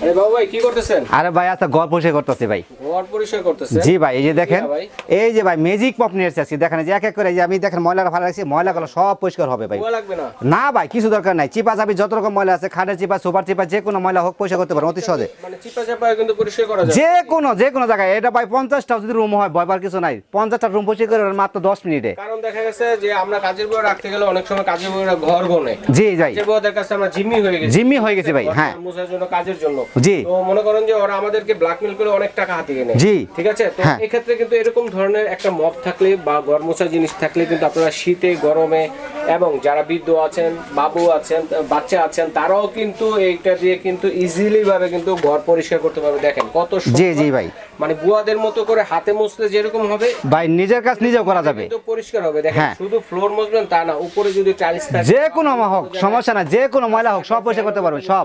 আরে বাবু ভাই কি করতেছেন? আরে ভাই আচ্ছা ঘর পরিষ্কার করতেছি ভাই। ঘর পরিষ্কার করতেছেন? জি ভাই, এই যে দেখেন, এই যে ভাই ম্যাজিক মপ নিয়ে এসেছি, দেখেন যে এক এক করে, এই যে আমি দেখেন ময়লাটা ফালা রাখছি, ময়লাগুলো সব পরিষ্কার হবে ভাই। ধোয়া লাগবে না? না ভাই, কিছু দরকার নাই। চিপা চাপি যত রকম ময়লা আছে, খাটের চিপা, সোফার চিপা, যে কোনো ময়লা হোক পরিষ্কার করতে পারেন অতি সহজে। মানে চিপা চাপা কিন্তু পরিষ্কার করা যায় যে কোনো জায়গায়। এটা ভাই 50টা যদি রুম হয়, ভয় পাওয়ার কিছু নাই। 50টা রুম পরিষ্কার করে মাত্র 10 মিনিটে। কারণ দেখা গেছে যে আমরা কাজের বউ রাখতে গেলে অনেক সময় কাজের বউরা ঘর গোনে। জি ভাই, কাজের বউদের কাছে আমরা জিম্মি হয়ে গেছি ভাই। হ্যাঁ, মুছার জন্য, কাজের জন্য। জি, তো মনে করেন যে ওরা আমাদেরকে ব্ল্যাকমেল করে অনেক টাকা হাতিয়ে নেয়। জি, ঠিক আছে। তো হ্যাঁ, এই ক্ষেত্রে কিন্তু এরকম ধরনের একটা মপ থাকলে বা ঘর মোছা জিনিস থাকলে কিন্তু আপনারা শীতে গরমে এবং যারা বৃদ্ধ আছেন, বাবু আছেন, বাচ্চা আছেন, তারাও কিন্তু এইটা দিয়ে কিন্তু ইজিলি ভাবে কিন্তু ঘর পরিষ্কার করতে পারবে। দেখেন কত জি জি ভাই, মানে বুয়াদের মতো করে হাতে মুছলে যেরকম হবে ভাই নিজের কাজ নিজেও করা যাবে, কিন্তু পরিষ্কার হবে। দেখেন শুধু ফ্লোর মুছবেন তা না, উপরে যদি টাইলস থাকে, যে কোনো হোক সমস্যা না, যে কোনো ময়লা হোক সব পরিষ্কার করতে পারবেন সব।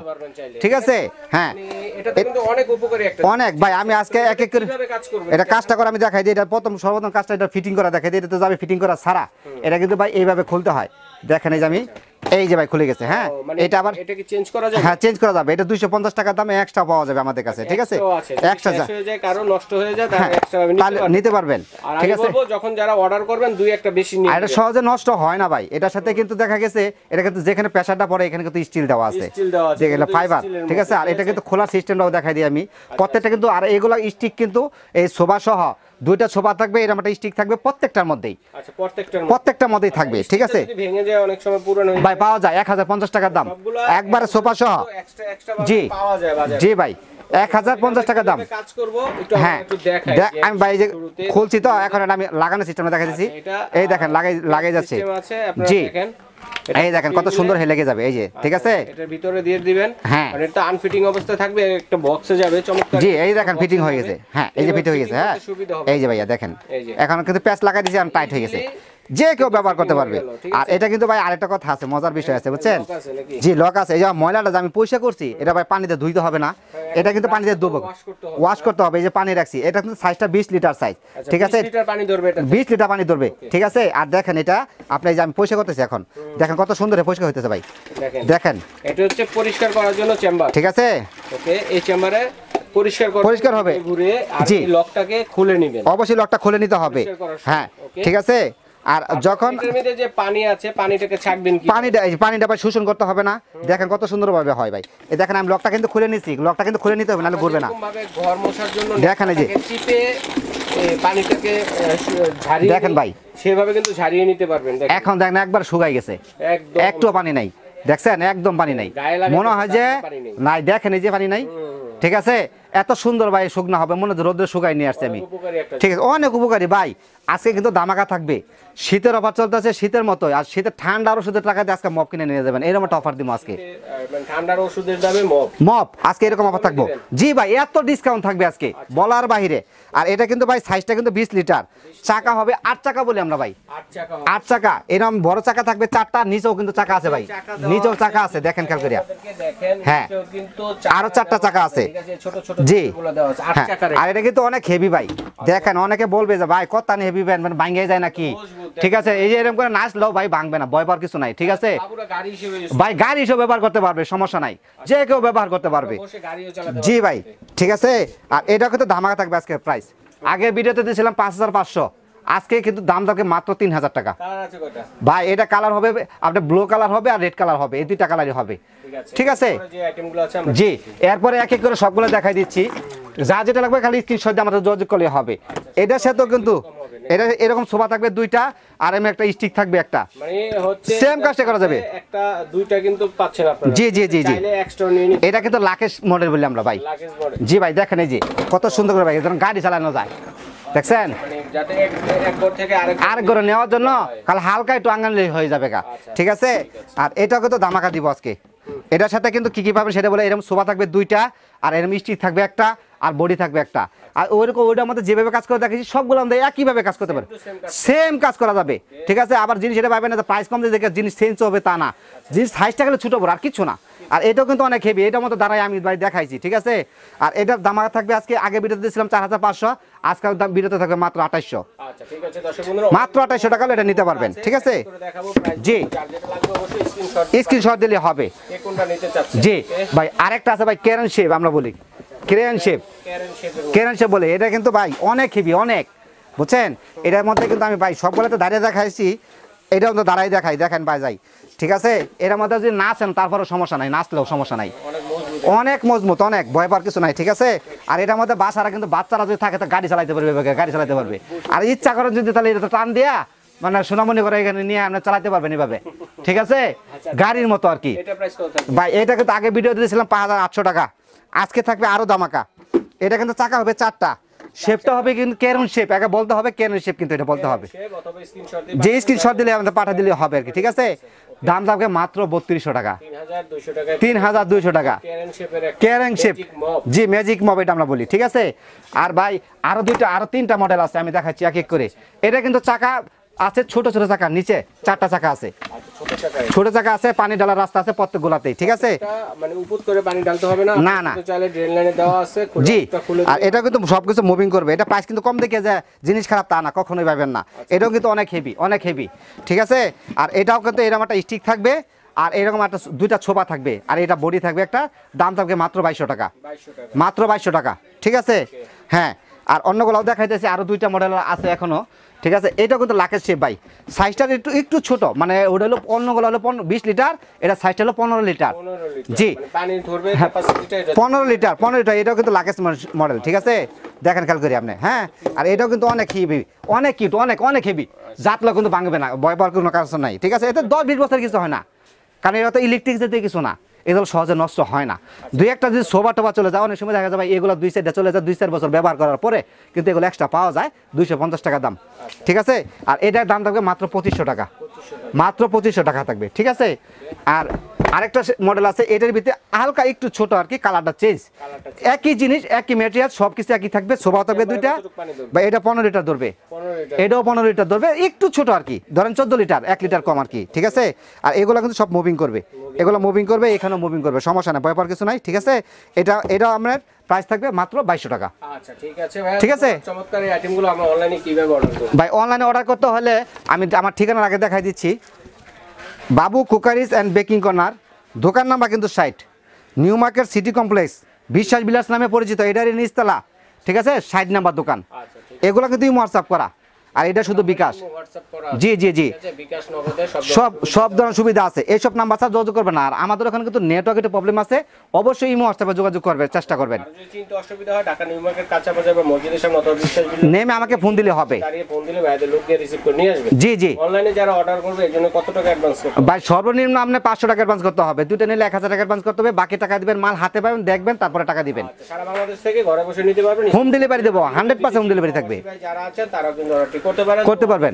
ঠিক আছে। হ্যাঁ, এটা কিন্তু অনেক উপকারী একটা অনেক ভাই। আমি আজকে এক এক করে এটা কাজটা করে আমি দেখাই দিই। এটা সর্বপ্রথম কাজটা এটা ফিটিং করা দেখাই দিই। এটা তো যাবে ফিটিং করা ছাড়া। এটা কিন্তু ভাই এইভাবে খুলতে হয়। দেখেন এই যে আমি, এই যে ভাই খুলে গেছে। হ্যাঁ, এটা আবার এটা কি চেঞ্জ করা যাবে? হ্যাঁ, চেঞ্জ করা যাবে। এটা 250 টাকা দামে এক্সট্রা পাওয়া যাবে আমাদের কাছে। ঠিক আছে, এক্সট্রা হয়ে যায়, কারো নষ্ট হয়ে যায়, তাহলে এক্সট্রা নিতে পারবেন। ঠিক আছে, বলবো যখন যারা অর্ডার করবেন দুই একটা বেশি নিয়ে। এটা সহজে নষ্ট হয় না ভাই। এটার সাথে কিন্তু দেখা গেছে, এটা কিন্তু যেখানে প্রেসারটা পড়ে এখানে কিন্তু স্টিল দেওয়া আছে, যেগুলো ফাইবার। ঠিক আছে। আর এটা কিন্তু খোলার সিস্টেমটাও দেখাই দিই আমি প্রত্যেকটা কিন্তু। আর এগুলো স্টিক কিন্তু এই সোফা সহ দুইটা সোফা থাকবে, এরকম একটা স্টিক থাকবে প্রত্যেকটার মধ্যেই। আচ্ছা, প্রত্যেকটার মধ্যেই থাকবে। ঠিক আছে, যদি ভেঙে যায় অনেক সময় পুরনো হয়ে ভাই পাওয়া যায় 1050 টাকার দাম একবারে সোফা সহ। জি পাওয়া যায় বাজারে। জি ভাই, 1050 টাকা দাম। কাজ করব হ্যাঁ, একটু দেখাই। আমি ভাই যে খুলছি তো এখন, এটা আমি লাগানোর সিস্টেমটা দেখাই দিচ্ছি। এই দেখেন লাগাই যাচ্ছে। জি দেখেন, এই দেখেন কত সুন্দর লেগে যাবে। এই যে ঠিক আছে, এটার ভিতরে দিয়ে দিবেন। হ্যাঁ, আর এটা আনফিটিং অবস্থায় থাকবে, একটা বক্সে যাবে চমৎকার। জি, এই দেখেন ফিটিং হয়ে গেছে। হ্যাঁ, এই যে ফিট হয়ে গেছে। হ্যাঁ, এই যে ভাইয়া দেখেন, এখন কিন্তু প্যাচ লাগাই দিয়েছি, আমি টাইট হয়ে গেছে। যে কেউ ব্যবহার করতে পারবে। আর এটা কিন্তু ভাই আরেকটা কথা আছে, মজার বিষয় আছে বুঝছেন। জি, লক আছে। এই যে ময়লাটা যে আমি পরিষ্কার করছি, এটা ভাই পানিতে ধুইতে হবে না, এটা কিন্তু পানিতে ধুবো, ওয়াশ করতে হবে। এই যে পানি রাখছি, এটা কিন্তু সাইজটা 20 লিটার সাইজ। ঠিক আছে, 20 লিটার পানি ধরবে এটা, 20 লিটার পানি ধরবে। ঠিক আছে। আর দেখেন এটা আপনি যে আমি পরিষ্কার করতেছি এখন, দেখেন কত সুন্দর পরিষ্কার হইতেছে ভাই। দেখেন এটা হচ্ছে পরিষ্কার করার জন্য চেম্বার। ঠিক আছে। ওকে, এই চেম্বারে পরিষ্কার হবে ঘুরে। আর এই লকটাকে খুলে নেবেন, অবশ্যই লকটা খুলে নিতে হবে। হ্যাঁ, ঠিক আছে। আর যখন এর মধ্যে যে পানি আছে, পানিটাকে ছাকবেন কি? পানিটা ভাই শোষণ করতে হবে না। দেখেন কত সুন্দরভাবে হয় ভাই। এই দেখেন আমি লকটা কিন্তু খুলে নিছি, লকটা কিন্তু খুলে নিতে হবে, নাহলে ঘুরবে না। ভাবে ঘর মোছার জন্য দেখেন এই যে চিপে পানিটাকে ঝারিয়ে দেখেন ভাই, সেভাবে কিন্তু ঝারিয়ে নিতে পারবেন। এখন দেখেন একবার শুকাই গেছে, একটু পানি নাই। দেখছেন একদম পানি নাই, মনে হয় যে নাই। দেখেন এই যে পানি নাই। ঠিক আছে, এত সুন্দর ভাই শুকনা হবে, মনে হচ্ছে রোদ্রে শুকাই নিয়ে আসছে আমি। ঠিক আছে, অনেক উপকারী ভাই। আজকে কিন্তু ধামাকা থাকবে, শীতের অফার চলতেছে শীতের মতো। আর শীতের ঠান্ডার ওষুধের টাকাতে আজকে মপ কিনে নিয়ে যাবেন, এরকম একটা অফার দিব আজকে। ঠান্ডার ওষুধের দামে মপ আজকে এরকম অফার থাকবো। জি ভাই, এত ডিসকাউন্ট থাকবে আজকে বলার বাহিরে। আর এটা কিন্তু ভাই সাইজটা কিন্তু 20 লিটার, চাকা হবে 8 চাকা বলি আমরা ভাই, 8 চাকা। এরকম বড় চাকা থাকবে 4টা, নিচেও কিন্তু চাকা আছে ভাই, নিচেও চাকা আছে। দেখেন খেয়াল করিয়া, হ্যাঁ আরো 4টা চাকা আছে। জি, আর এটা কিন্তু অনেক হেভি ভাই। দেখেন অনেকে বলবে যে ভাই কত হেভি মানে ভাঙে যায় নাকি। ঠিক আছে, এই যে এরকম করে নাচলেও ভাই ভাঙবে না, ভয় পাওয়ার কিছু নাই। ঠিক আছে ভাই, গাড়ি হিসেবে ব্যবহার করতে পারবে, সমস্যা নাই, যে কেউ ব্যবহার করতে পারবে। জি ভাই, ঠিক আছে। আর এটা কিন্তু ধামাকা থাকবে আজকে প্রাইস। আগের ভিডিওতে দিয়েছিলাম 5500, আজকে কিন্তু দাম থাকবে মাত্র 3000 টাকা ভাই। এটা কালার হবে আপনার ব্লু কালার হবে আর রেড কালার হবে, এই দুইটা কালারই হবে। ঠিক আছে। জি, এরপরে এক এক করে সবগুলো দেখাই দিচ্ছি। যা যেটা লাগবে খালি স্ক্রিনশট দিয়ে আমাদের যোগাযোগ করলে হবে। এটার সাথেও কিন্তু এটা এরকম সোফা থাকবে 2টা, আর এমনি একটা স্টিক থাকবে একটা, মানে হচ্ছে সেম কাজটা করা যাবে। একটা 2টা কিন্তু পাচ্ছেন আপনারা। জি জি জি জি, চাইলে এক্সট্রা নিয়ে নিতে। এটা কিন্তু লাকেশ মডেল বলি আমরা ভাই। লাকেশ মডেল। জি ভাই, দেখেন এই যে কত সুন্দর করে ভাই, যেন গাড়ি চালানো যায়। দেখছেন, যাতে এক ঘর থেকে আরেক ঘরে নেওয়ার জন্য কাল হালকা একটু আঙ্গানলে হয়ে যাবে গা। ঠিক আছে। আর এটাও কিন্তু ধামাকা দিব আজকে। এটার সাথে কিন্তু কি কি পাবেন সেটা বলে, এরকম সোফা থাকবে 2টা, আর এরকম স্টিক থাকবে একটা, আর বডি থাকবে একটা। আর ওইরকম ওইটার মধ্যে যেভাবে কাজ করে দেখেছি সবগুলো আমাদের একইভাবে কাজ করতে পারে, সেম কাজ করা যাবে। ঠিক আছে। আবার জিনিস এটা পাবেন না প্রাইস কম দিয়ে দেখে জিনিস চেঞ্জ হবে তা না, জিনিস সাইজটা গেলে ছোটো বড় আর কিছু না। আর এটাও কিন্তু অনেক হেভি, এটার মতো দাঁড়ায় আমি ভাই দেখাইছি, ঠিক আছে। আর এটার দাম থাকবে আজকে, আগে ভিডিওতে দিয়েছিলাম 4500, আজকের দাম ভিডিওতে থাকবে মাত্র 2800। আচ্ছা ঠিক আছে দর্শক বন্ধুরা, মাত্র 2800 টাকা এটা নিতে পারবেন, ঠিক আছে। করে দেখাবো প্রাইস, জি। যার যেটা লাগবে অবশ্যই স্ক্রিনশট দিলে হবে। কে কোনটা নিতে চাচ্ছেন? জি ভাই, আরেকটা আছে ভাই ক্রেন শেপ, আমরা বলি ক্রেন শেপ, ক্যারেন শেপের ক্রেন শেপ বলে। এটা কিন্তু ভাই অনেক হেভি, অনেক, বুঝছেন। এটার মধ্যে কিন্তু আমি ভাই সবগুলোতে দাঁড়িয়ে দেখাইছি, এটাও তো দাঁড়াই দেখাই, দেখেন ভাই যাই, ঠিক আছে। এর মধ্যে যদি নাচেন তারপরেও সমস্যা নাই, নাচলেও সমস্যা নাই, অনেক মজবুত। অনেক মজবুত, অনেক ভয় পাওয়ার কিছু নাই, ঠিক আছে। আর এটার মধ্যে বাসারা কিন্তু বাচ্চারা যদি থাকে তো গাড়ি চালাতে পারবে, গাড়ি চালাতে পারবে। আর ইচ্ছা করেন যদি তাহলে এটা তো টান দিয়া মানে সোনামণি করে এখানে নিয়ে আপনি চালাতে পারবেন এভাবে, ঠিক আছে, গাড়ির মতো আর কি। এটা প্রাইস কত থাকবে? ভাই এটা কিন্তু আগে ভিডিও দিয়েছিলাম 5800 টাকা, আজকে থাকবে আরো দামাকা। এটা কিন্তু চাকা হবে 4টা, শেপটা হবে কিন্তু কেরন শেপ, আগে বলতে হবে কেরন শেপ, কিন্তু এটা বলতে হবে। শেপ অথবা স্ক্রিনশট দিয়ে যে স্ক্রিনশট দিলে আমাদের পাঠা দিলে হবে আর কি, ঠিক আছে। দাম থাকবে মাত্র 3200 টাকা, 3200 টাকা 3200 টাকা। ক্যারেন শেপের একটা কেরিং শেপ, magic mop। জি ম্যাজিক মব এটা আমরা বলি, ঠিক আছে। আর ভাই আরো দুইটা, আরো 3টা মডেল আছে, আমি দেখাচ্ছি এক এক করে। এটা কিন্তু চাকা আছে ছোট ছোট চাকা, নিচে 4টা চাকা আছে, আচ্ছা, ছোট টাকায় ছোট চাকা আছে, পানি ঢালার রাস্তা আছে প্রত্যেক গোলাতেই, ঠিক আছে। এটা মানে উপর করে পানি ঢালতে হবে না, না, না। আপনি চাইলে ড্রেন লাইনে দেওয়া আছে, জি, খুলে আর এটা কিন্তু সবকিছু মুভিং করবে। এটা প্রাইস কিন্তু কম দেখে যে জিনিস খারাপ তা না, কখনোই পাবেন না। এটাও কিন্তু অনেক হেভি, অনেক হেভি, ঠিক আছে। আর এটাও কিন্তু এরকম একটা স্টিক থাকবে, আর এরকম একটা দুইটা ছোপা থাকবে, আর এটা বডি থাকবে একটা। দাম থাকবে মাত্র 2200 টাকা, 2200 টাকা। মাত্র 2200 টাকা, ঠিক আছে। হ্যাঁ, আর অন্যগুলোও দেখাইতেছি, আরো 2টা মডেল আছে এখনো, ঠিক আছে। এটা কিন্তু লাকের শেপ ভাই, সাইজটা একটু একটু ছোট, মানে ওটা হলো অন্যগুলো হলো 20 লিটার, এটা সাইজটা হলো 15 লিটার। 15 লিটার জি, মানে পানি ধরবে হ্যাঁ, ক্যাপাসিটিটা এটা 15 লিটার, 15 লিটার। এটাও কিন্তু লাকেস্ট মডেল, ঠিক আছে। দেখেন খেয়াল করি আপনি, হ্যাঁ। আর এটাও কিন্তু অনেক হেভি, অনেক কিউট, অনেক অনেক হেভি, জাতলা কিন্তু ভাঙবে না, ভয় পাওয়ার কোনো কারণ নাই, ঠিক আছে। এতে 10-20 বছর কিছু হয় না, কারণ এটা তো ইলেকট্রিক যেতে কিছু না, এগুলো সহজে নষ্ট হয় না। দুই একটা যদি সোভা টোবা চলে যায়, অনেক সময় দেখা যায় ভাই এগুলো 2 সাইডে চলে যায়, 2-4 বছর ব্যবহার করার পরে কিন্তু এগুলো এক্সট্রা পাওয়া যায় 250 টাকা দাম, ঠিক আছে। আর এটার দাম থাকবে মাত্র 2500 টাকা, মাত্র 2500 টাকা থাকবে, ঠিক আছে। আর আরেকটা মডেল আছে, এটার ভিতরে হালকা একটু ছোট আর কি, কালারটা চেঞ্জ, একই জিনিস একই ম্যাটেরিয়াল সব কিছু একই থাকবে, সোভা থাকবে 2টা। বা এটা 15 লিটার ধরবে, 15 লিটার এটাও 15 লিটার ধরবে, একটু ছোট আর কি, ধরেন 14 লিটার, 1 লিটার কম আর কি, ঠিক আছে। আর এগুলো কিন্তু সব মুভিং করবে, এগুলো মুভিং করবে, এখানেও মুভিং করবে, সমস্যা নাই, ভয় পাওয়ার কিছু নাই, ঠিক আছে। এটা আপনার প্রাইস থাকবে মাত্র 2200 টাকা। আচ্ছা ঠিক আছে ভাই, ঠিক আছে। চমৎকার এই আইটেমগুলো আমরা অনলাইনে কিভাবে অর্ডার করব? ভাই অনলাইনে অর্ডার করতে হলে আমি আমার ঠিকানার আগে দেখাই দিচ্ছি, বাবু কুকারিজ অ্যান্ড বেকিং কর্নার, দোকান নাম্বার কিন্তু 60, নিউ মার্কেট সিটি কমপ্লেক্স, বিশ্বাস বিলাস নামে পরিচিত, এটারই নিচতলা, ঠিক আছে, 60 নাম্বার দোকান। আচ্ছা ঠিক এগুলো কিন্তু হোয়াটসঅ্যাপ করা, আর এটা শুধু বিকাশ। হোয়াটসঅ্যাপ করা জি জি জি, আছে, বিকাশ নগদে সব সব ধরনের সুবিধা আছে, এইসব নাম্বার ছাড়া যোগাযোগ করবেন না। আর আমাদের ওখানে কিন্তু নেটওয়ার্ক একটু প্রবলেম আছে, অবশ্যই ইমো হোয়াটসঅ্যাপে যোগাযোগ করবেন, চেষ্টা করবেন। আর যদি চিন্তা অসুবিধা হয়, ঢাকা নিউ মার্কেট কাঁচা বাজার বা মসজিদের সামনে অথবা বিশ্বাস বিল্ডিং নেমে আমাকে ফোন দিলে হবে। দাঁড়িয়ে ফোন দিলে ভাইদের লোক দিয়ে রিসিভ করে নিয়ে আসবে। জি জি অনলাইনে যারা অর্ডার করবে এর জন্য কত টাকা অ্যাডভান্স করতে হবে? ভাই, সর্বনিম্ন আপনি 500 টাকা অ্যাডভান্স করতে হবে, 2টা নিলে 1000 টাকা অ্যাডভান্স করতে হবে, বাকি টাকা দিবেন, মাল হাতে পাবেন, দেখবেন, তারপরে টাকা দিবেন। আচ্ছা, সারা বাংলাদেশ থেকে ঘরে বসে নিতে পারবেন। হোম ডেলিভারি দেবো, 100% হোম ডেলিভারি থাকবে, যারা আছেন তারা কিন্তু অর্ডারটি করতে পারেন। করতে পারবেন।